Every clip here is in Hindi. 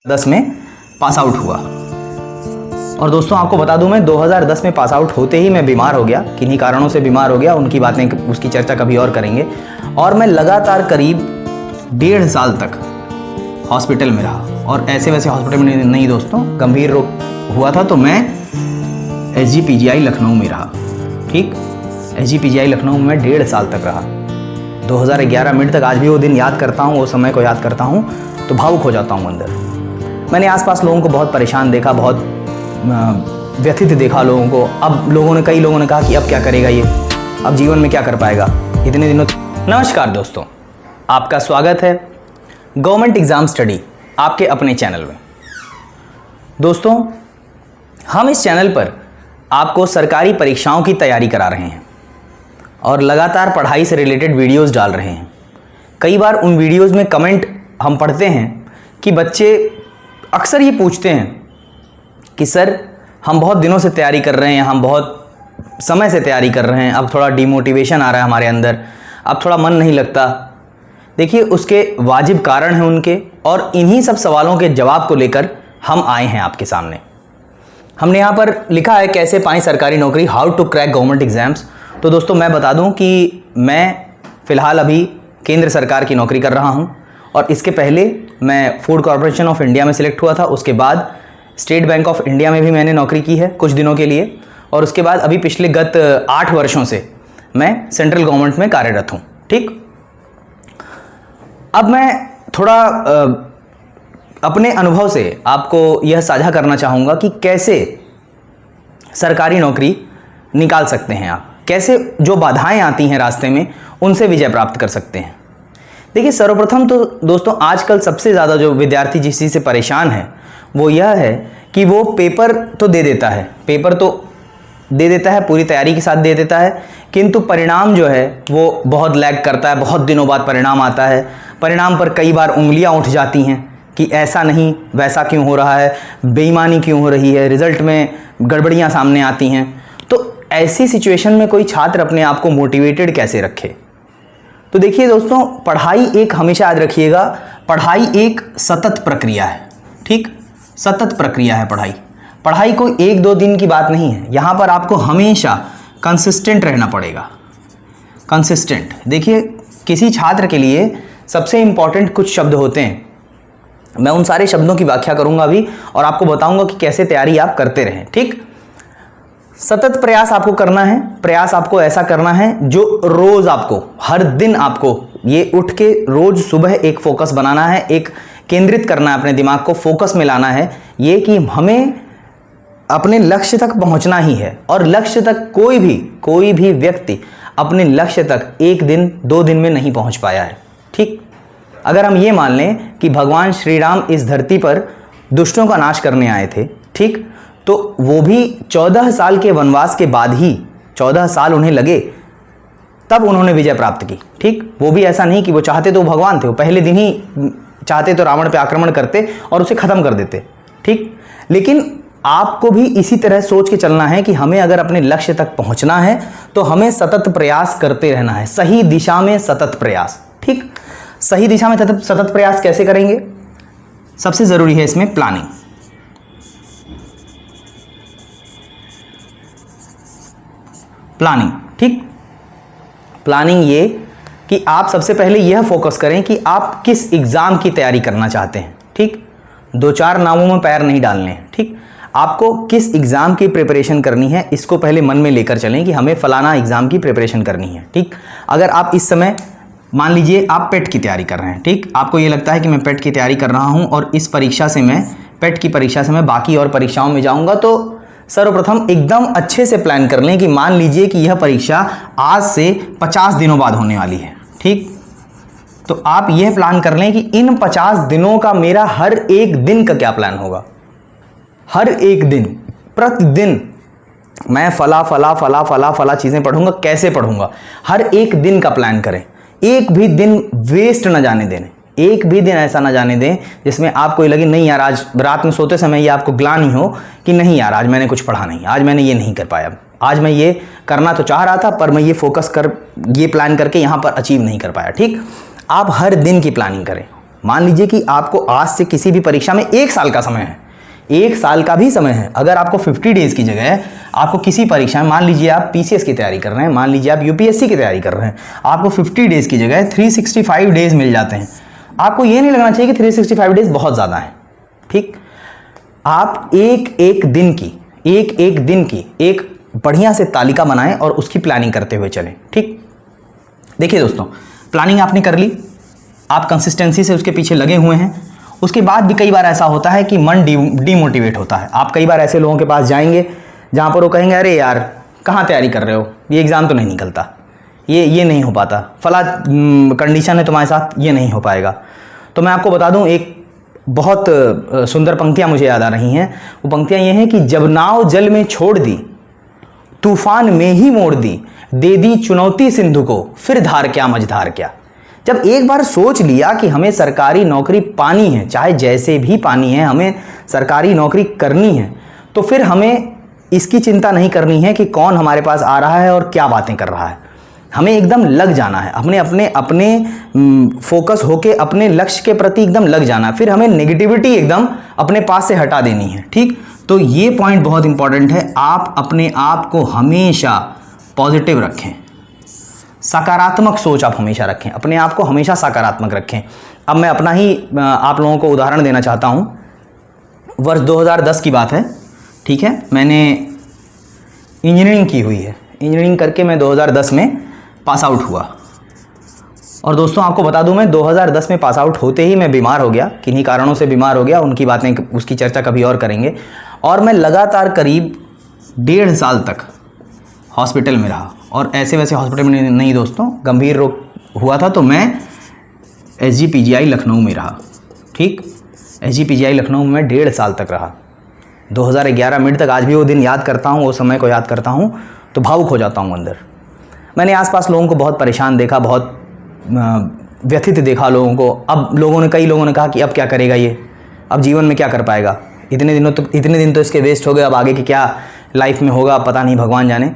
10 में पास आउट हुआ। और दोस्तों आपको बता दूं, मैं 2010 में पास आउट होते ही मैं बीमार हो गया, किन्हीं कारणों से बीमार हो गया, उनकी बातें उसकी चर्चा कभी और करेंगे। और मैं लगातार करीब 1.5 साल तक हॉस्पिटल में रहा। और ऐसे वैसे हॉस्पिटल में नहीं दोस्तों, गंभीर रोग हुआ था तो मैं SGPGI लखनऊ में रहा। ठीक, SGPGI लखनऊ में 1.5 साल तक रहा, 2011 मिड तक। आज भी वो दिन याद करता हूँ, वो समय को याद करता हूँ तो भावुक हो जाता हूँ अंदर। मैंने आसपास लोगों को बहुत परेशान देखा, बहुत व्यथित देखा लोगों को। अब कई लोगों ने कहा कि अब क्या करेगा ये, अब जीवन में क्या कर पाएगा इतने दिनों। नमस्कार दोस्तों, आपका स्वागत है गवर्नमेंट एग्जाम स्टडी आपके अपने चैनल में। दोस्तों, हम इस चैनल पर आपको सरकारी परीक्षाओं की तैयारी करा रहे हैं और लगातार पढ़ाई से रिलेटेड वीडियोस डाल रहे हैं। कई बार उन वीडियोस में कमेंट हम पढ़ते हैं कि बच्चे अक्सर ये पूछते हैं कि सर हम बहुत दिनों से तैयारी कर रहे हैं, हम बहुत समय से तैयारी कर रहे हैं, अब थोड़ा डिमोटिवेशन आ रहा है हमारे अंदर, अब थोड़ा मन नहीं लगता। देखिए, उसके वाजिब कारण हैं उनके, और इन्हीं सब सवालों के जवाब को लेकर हम आए हैं आपके सामने। हमने यहाँ पर लिखा है कैसे पाएं सरकारी नौकरी, how to crack government exams. तो दोस्तों मैं बता दूं कि मैं फ़िलहाल अभी केंद्र सरकार की नौकरी कर रहा हूं, और इसके पहले मैं फूड कॉरपोरेशन ऑफ इंडिया में सिलेक्ट हुआ था। उसके बाद स्टेट बैंक ऑफ इंडिया में भी मैंने नौकरी की है कुछ दिनों के लिए, और उसके बाद अभी पिछले गत 8 वर्षों से मैं सेंट्रल गवर्नमेंट में कार्यरत हूँ। ठीक, अब मैं थोड़ा अपने अनुभव से आपको यह साझा करना चाहूँगा कि कैसे सरकारी नौकरी निकाल सकते हैं आप, कैसे जो बाधाएं आती हैं रास्ते में उनसे विजय प्राप्त कर सकते हैं। देखिए, सर्वप्रथम तो दोस्तों आजकल सबसे ज़्यादा जो विद्यार्थी जिस चीज़ से परेशान है वो यह है कि वो पेपर तो दे देता है, पूरी तैयारी के साथ दे देता है, किंतु परिणाम जो है वो बहुत लैग करता है, बहुत दिनों बाद परिणाम आता है। परिणाम पर कई बार उंगलियां उठ जाती हैं कि ऐसा नहीं, वैसा क्यों हो रहा है, बेईमानी क्यों हो रही है, रिजल्ट में गड़बड़ियां सामने आती हैं। तो ऐसी सिचुएशन में कोई छात्र अपने आप को मोटिवेटेड कैसे रखे? तो देखिए दोस्तों, पढ़ाई एक, हमेशा याद रखिएगा, पढ़ाई एक सतत प्रक्रिया है। ठीक, सतत प्रक्रिया है पढ़ाई कोई 1-2 दिन की बात नहीं है। यहाँ पर आपको हमेशा कंसिस्टेंट रहना पड़ेगा। कंसिस्टेंट, देखिए किसी छात्र के लिए सबसे इंपॉर्टेंट कुछ शब्द होते हैं, मैं उन सारे शब्दों की व्याख्या करूंगा अभी और आपको बताऊंगा कि कैसे तैयारी आप करते रहें। ठीक, सतत प्रयास आपको करना है। प्रयास आपको ऐसा करना है जो रोज आपको, हर दिन आपको ये उठ के रोज सुबह एक फोकस बनाना है, एक केंद्रित करना है, अपने दिमाग को फोकस में लाना है, ये कि हमें अपने लक्ष्य तक पहुंचना ही है। और लक्ष्य तक कोई भी व्यक्ति अपने लक्ष्य तक 1 दिन 2 दिन में नहीं पहुंच पाया है। ठीक, अगर हम ये मान लें कि भगवान श्री राम इस धरती पर दुष्टों का नाश करने आए थे, ठीक, तो वो भी 14 साल के वनवास के बाद ही, 14 साल उन्हें लगे, तब उन्होंने विजय प्राप्त की। ठीक, वो भी ऐसा नहीं कि वो चाहते तो भगवान थे, वो पहले दिन ही चाहते तो रावण पे आक्रमण करते और उसे खत्म कर देते। ठीक, लेकिन आपको भी इसी तरह सोच के चलना है कि हमें अगर अपने लक्ष्य तक पहुंचना है तो हमें सतत प्रयास करते रहना है, सही दिशा में सतत प्रयास। ठीक, सही दिशा में सतत प्रयास कैसे करेंगे? सबसे जरूरी है इसमें प्लानिंग। ठीक, प्लानिंग ये कि आप सबसे पहले यह फोकस करें कि आप किस एग्जाम की तैयारी करना चाहते हैं। ठीक, 2-4 नामों में पैर नहीं डालने हैं। ठीक, आपको किस एग्जाम की प्रिपरेशन करनी है इसको पहले मन में लेकर चलें कि हमें फलाना एग्जाम की प्रिपरेशन करनी है। ठीक, अगर आप इस समय मान लीजिए आप पेट की तैयारी कर रहे हैं, ठीक, आपको ये लगता है कि मैं पेट की तैयारी कर रहा हूं और इस परीक्षा से मैं, पेट की परीक्षा से मैं बाकी और परीक्षाओं में जाऊंगा, तो सर्वप्रथम एकदम अच्छे से प्लान कर लें कि मान लीजिए कि यह परीक्षा आज से 50 दिनों बाद होने वाली है। ठीक, तो आप यह प्लान कर लें कि इन 50 दिनों का मेरा हर एक दिन का क्या प्लान होगा। हर एक दिन, प्रतिदिन मैं फला चीजें पढ़ूंगा, कैसे पढ़ूंगा, हर एक दिन का प्लान करें। एक भी दिन वेस्ट ना जाने देने, एक भी दिन ऐसा ना जाने दें जिसमें आपको ये लगे नहीं यार, आज रात में सोते समय ये आपको ग्लानि हो कि नहीं यार आज मैंने कुछ पढ़ा नहीं, आज मैंने ये नहीं कर पाया, आज मैं ये करना तो चाह रहा था पर मैं ये प्लान करके यहाँ पर अचीव नहीं कर पाया। ठीक, आप हर दिन की प्लानिंग करें, मान लीजिए कि आपको आज से किसी भी परीक्षा में 1 साल का समय है, 1 साल का भी समय है। अगर आपको 50 डेज की जगह आपको किसी परीक्षा में, मान लीजिए आप पीसीएस की तैयारी कर रहे हैं, मान लीजिए आप यूपीएससी की तैयारी कर रहे हैं, आपको 50 डेज की जगह 365 डेज मिल जाते हैं। आपको ये नहीं लगना चाहिए कि 365 डेज बहुत ज़्यादा है, ठीक। आप एक एक दिन की एक बढ़िया से तालिका बनाएं और उसकी प्लानिंग करते हुए चलें, ठीक। देखिए दोस्तों, प्लानिंग आपने कर ली, आप कंसिस्टेंसी से उसके पीछे लगे हुए हैं। उसके बाद भी कई बार ऐसा होता है कि मन डीमोटिवेट होता है। आप कई बार ऐसे लोगों के पास जाएंगे जहां पर वो कहेंगे अरे यार कहाँ तैयारी कर रहे हो, ये एग्ज़ाम तो नहीं निकलता, ये नहीं हो पाता, फला कंडीशन है तुम्हारे साथ, ये नहीं हो पाएगा। तो मैं आपको बता दूं, एक बहुत सुंदर पंक्तियां मुझे याद आ रही हैं। वो पंक्तियां ये हैं कि जब नाव जल में छोड़ दी, तूफान में ही मोड़ दी, दे दी चुनौती सिंधु को, फिर धार क्या मझधार क्या। जब एक बार सोच लिया कि हमें सरकारी नौकरी पानी है, चाहे जैसे भी पानी है, हमें सरकारी नौकरी करनी है, तो फिर हमें इसकी चिंता नहीं करनी है कि कौन हमारे पास आ रहा है और क्या बातें कर रहा है। हमें एकदम लग जाना है, अपने फोकस होके अपने लक्ष्य के प्रति एकदम लग जाना है। फिर हमें नेगेटिविटी एकदम अपने पास से हटा देनी है, ठीक। तो ये पॉइंट बहुत इंपॉर्टेंट है। आप अपने आप को हमेशा पॉजिटिव रखें, सकारात्मक सोच आप हमेशा रखें, अपने आप को हमेशा सकारात्मक रखें। अब मैं अपना ही आप लोगों को उदाहरण देना चाहता हूँ। वर्ष 2010 की बात है, ठीक है। मैंने इंजीनियरिंग की हुई है, इंजीनियरिंग करके मैं 2010 में पास आउट हुआ। और दोस्तों आपको बता दूं, मैं 2010 में पास आउट होते ही मैं बीमार हो गया, किन्हीं कारणों से बीमार हो गया, उनकी बातें, उसकी चर्चा कभी और करेंगे। और मैं लगातार करीब 1.5 साल तक हॉस्पिटल में रहा। और ऐसे वैसे हॉस्पिटल में नहीं दोस्तों, गंभीर रोग हुआ था तो मैं SGPGI लखनऊ में रहा, ठीक। SGPGI लखनऊ में 1.5 साल तक रहा, 2011 मिड तक। आज भी वो दिन याद करता हूँ, वो समय को याद करता हूँ तो भावुक हो जाता हूँ अंदर। मैंने आसपास लोगों को बहुत परेशान देखा, बहुत व्यथित देखा लोगों को। अब कई लोगों ने कहा कि अब क्या करेगा ये, अब जीवन में क्या कर पाएगा, इतने दिन तो इसके वेस्ट हो गए, अब आगे की क्या लाइफ में होगा पता नहीं, भगवान जाने।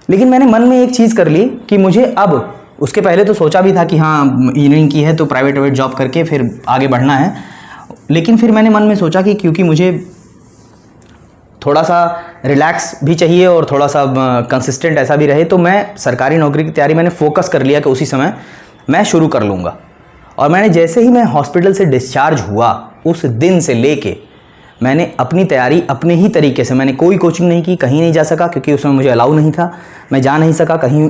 लेकिन मैंने मन में एक चीज़ कर ली कि मुझे अब, उसके पहले तो सोचा भी था कि हाँ इंजीनियरिंग की है तो प्राइवेट जॉब करके फिर आगे बढ़ना है। लेकिन फिर मैंने मन में सोचा कि क्योंकि मुझे थोड़ा सा रिलैक्स भी चाहिए और थोड़ा सा कंसिस्टेंट ऐसा भी रहे, तो मैं सरकारी नौकरी की तैयारी मैंने फोकस कर लिया कि उसी समय मैं शुरू कर लूँगा। और मैंने जैसे ही मैं हॉस्पिटल से डिस्चार्ज हुआ, उस दिन से लेके मैंने अपनी तैयारी अपने ही तरीके से, मैंने कोई कोचिंग नहीं की, कहीं नहीं जा सका क्योंकि उसमें मुझे अलाउ नहीं था, मैं जा नहीं सका कहीं,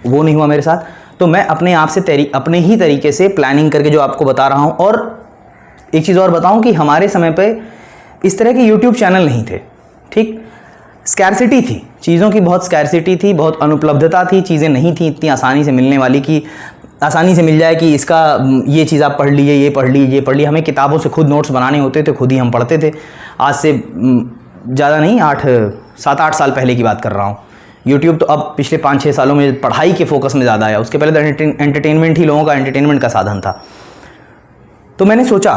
वो नहीं हुआ मेरे साथ। तो मैं अपने आप से अपने ही तरीके से प्लानिंग करके जो आपको बता रहा हूँ। और एक चीज़ और बताऊँ कि हमारे समय पे इस तरह के यूट्यूब चैनल नहीं थे, ठीक। स्कैरसिटी थी, चीज़ों की बहुत स्कैरसिटी थी, बहुत अनुपलब्धता थी, चीज़ें नहीं थी इतनी आसानी से मिलने वाली कि आसानी से मिल जाए कि इसका ये चीज़ आप पढ़ लीजिए, ये पढ़ लीजिए, ये पढ़ लीजिए। हमें किताबों से खुद नोट्स बनाने होते थे, खुद ही हम पढ़ते थे। आज से ज़्यादा नहीं, 7-8 साल पहले की बात कर रहा हूँ। यूट्यूब तो अब पिछले 5-6 सालों में पढ़ाई के फोकस में ज़्यादा आया, उसके पहले तो एंटरटेनमेंट ही, लोगों का एंटरटेनमेंट का साधन था। तो मैंने सोचा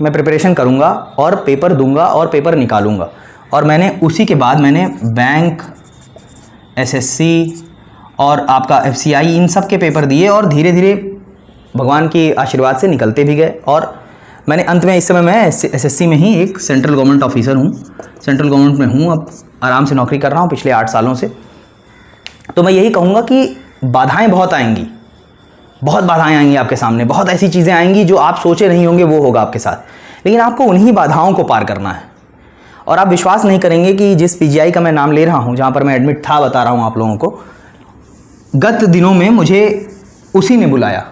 मैं प्रिपरेशन करूँगा और पेपर दूंगा और पेपर निकालूंगा। और मैंने उसी के बाद मैंने बैंक, SSC और आपका FCI, इन सब के पेपर दिए और धीरे धीरे भगवान के आशीर्वाद से निकलते भी गए। और मैंने अंत में, इस समय मैं SSC में ही एक सेंट्रल गवर्नमेंट ऑफिसर हूँ, सेंट्रल गवर्नमेंट में हूँ, अब आराम से नौकरी कर रहा हूँ पिछले 8 सालों से। तो मैं यही कहूँगा कि बाधाएँ बहुत आएंगी, बहुत बाधाएं आएंगी आपके सामने, बहुत ऐसी चीज़ें आएंगी जो आप सोचे नहीं होंगे वो होगा आपके साथ। लेकिन आपको उन्हीं बाधाओं को पार करना है। और आप विश्वास नहीं करेंगे कि जिस PGI का मैं नाम ले रहा हूँ, जहाँ पर मैं एडमिट था, बता रहा हूँ आप लोगों को, गत दिनों में मुझे उसी ने बुलाया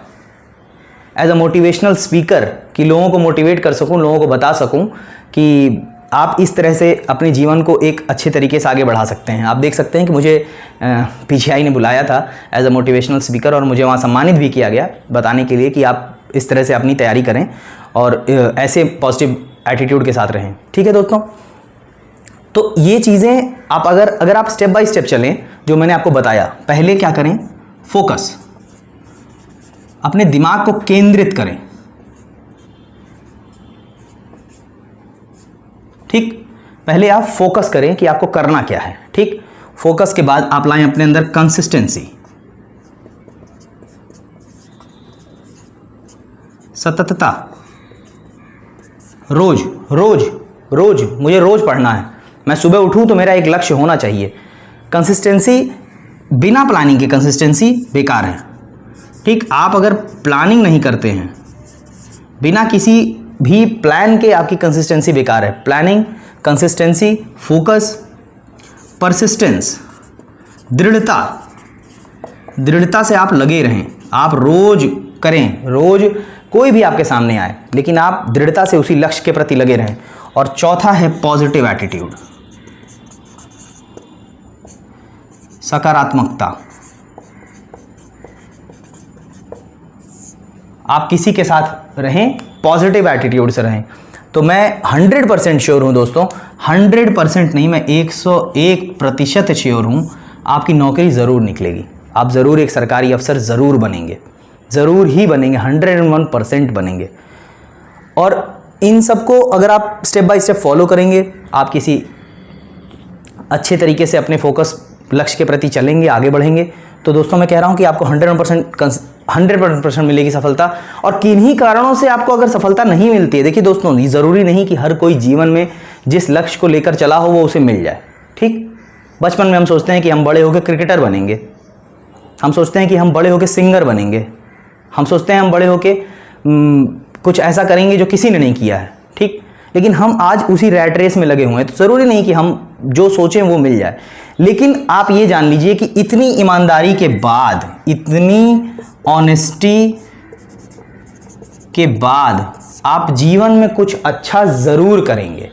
एज अ मोटिवेशनल स्पीकर, कि लोगों को मोटिवेट कर सकूं, लोगों को बता सकूं कि आप इस तरह से अपने जीवन को एक अच्छे तरीके से आगे बढ़ा सकते हैं। आप देख सकते हैं कि मुझे PGI ने बुलाया था एज अ मोटिवेशनल स्पीकर और मुझे वहाँ सम्मानित भी किया गया, बताने के लिए कि आप इस तरह से अपनी तैयारी करें और ऐसे पॉजिटिव एटीट्यूड के साथ रहें। ठीक है दोस्तों, तो ये चीज़ें आप अगर आप स्टेप बाय स्टेप चलें, जो मैंने आपको बताया, पहले क्या करें, फोकस, अपने दिमाग को केंद्रित करें। ठीक, पहले आप फोकस करें कि आपको करना क्या है। ठीक, फोकस के बाद आप लाएं अपने अंदर कंसिस्टेंसी, सततता, रोज रोज रोज मुझे रोज पढ़ना है। मैं सुबह उठूं तो मेरा एक लक्ष्य होना चाहिए। कंसिस्टेंसी, बिना प्लानिंग के कंसिस्टेंसी बेकार है। ठीक, आप अगर प्लानिंग नहीं करते हैं, बिना किसी भी प्लान के आपकी कंसिस्टेंसी बेकार है। प्लानिंग, कंसिस्टेंसी, फोकस, परसिस्टेंस, दृढ़ता, दृढ़ता से आप लगे रहें। आप रोज करें, रोज कोई भी आपके सामने आए, लेकिन आप दृढ़ता से उसी लक्ष्य के प्रति लगे रहें। और चौथा है पॉजिटिव एटीट्यूड, सकारात्मकता। आप किसी के साथ रहें, पॉजिटिव एटीट्यूड से रहें। तो मैं 100% श्योर हूं दोस्तों, 100% नहीं, मैं 101% श्योर हूं, आपकी नौकरी ज़रूर निकलेगी। आप ज़रूर एक सरकारी अफसर ज़रूर बनेंगे, ज़रूर ही बनेंगे, 101% बनेंगे। और इन सबको अगर आप स्टेप बाय स्टेप फॉलो करेंगे, आप किसी अच्छे तरीके से अपने फोकस लक्ष्य के प्रति चलेंगे, आगे बढ़ेंगे, तो दोस्तों मैं कह रहा हूं कि आपको 100% मिलेगी सफलता। और किन्हीं कारणों से आपको अगर सफलता नहीं मिलती है, देखिए दोस्तों, ये ज़रूरी नहीं कि हर कोई जीवन में जिस लक्ष्य को लेकर चला हो वो उसे मिल जाए। ठीक, बचपन में हम सोचते हैं कि हम बड़े होकर क्रिकेटर बनेंगे, हम सोचते हैं कि हम बड़े होकर सिंगर बनेंगे, हम सोचते हैं हम बड़े होकर कुछ ऐसा करेंगे जो किसी ने नहीं किया है। ठीक, लेकिन हम आज उसी रैट रेस में लगे हुए हैं। तो ज़रूरी नहीं कि हम जो सोचें वो मिल जाए, लेकिन आप ये जान लीजिए कि इतनी ईमानदारी के बाद, इतनी ऑनेस्टी के बाद आप जीवन में कुछ अच्छा ज़रूर करेंगे।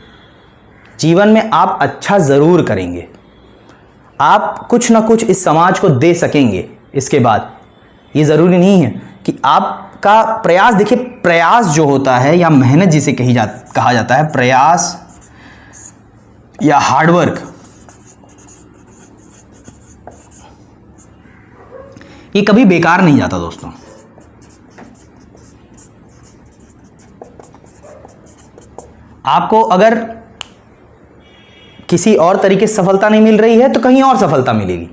जीवन में आप अच्छा ज़रूर करेंगे, आप कुछ ना कुछ इस समाज को दे सकेंगे। इसके बाद ये ज़रूरी नहीं है कि आपका प्रयास, देखिए प्रयास जो होता है या मेहनत जिसे कहा जाता है, प्रयास या हार्डवर्क, ये कभी बेकार नहीं जाता दोस्तों। आपको अगर किसी और तरीके से सफलता नहीं मिल रही है तो कहीं और सफलता मिलेगी,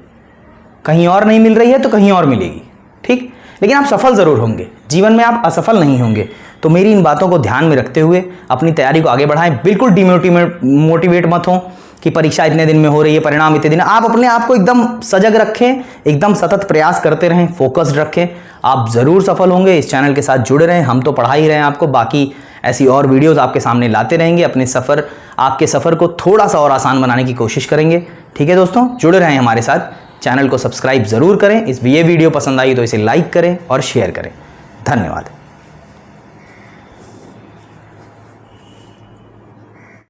कहीं और नहीं मिल रही है तो कहीं और मिलेगी। ठीक, लेकिन आप सफल ज़रूर होंगे, जीवन में आप असफल नहीं होंगे। तो मेरी इन बातों को ध्यान में रखते हुए अपनी तैयारी को आगे बढ़ाएं। बिल्कुल डिमोटिवेट मत हो कि परीक्षा इतने दिन में हो रही है, परिणाम इतने दिन। आप अपने आप को एकदम सजग रखें, एकदम सतत प्रयास करते रहें, फोकस्ड रखें, आप ज़रूर सफल होंगे। इस चैनल के साथ जुड़े रहें, हम तो पढ़ा ही रहे हैं आपको, बाकी ऐसी और वीडियोज़ आपके सामने लाते रहेंगे। आपके सफ़र को थोड़ा सा और आसान बनाने की कोशिश करेंगे। ठीक है दोस्तों, जुड़े रहें हमारे साथ, चैनल को सब्सक्राइब ज़रूर करें। ये वीडियो पसंद आई तो इसे लाइक करें और शेयर करें। धन्यवाद।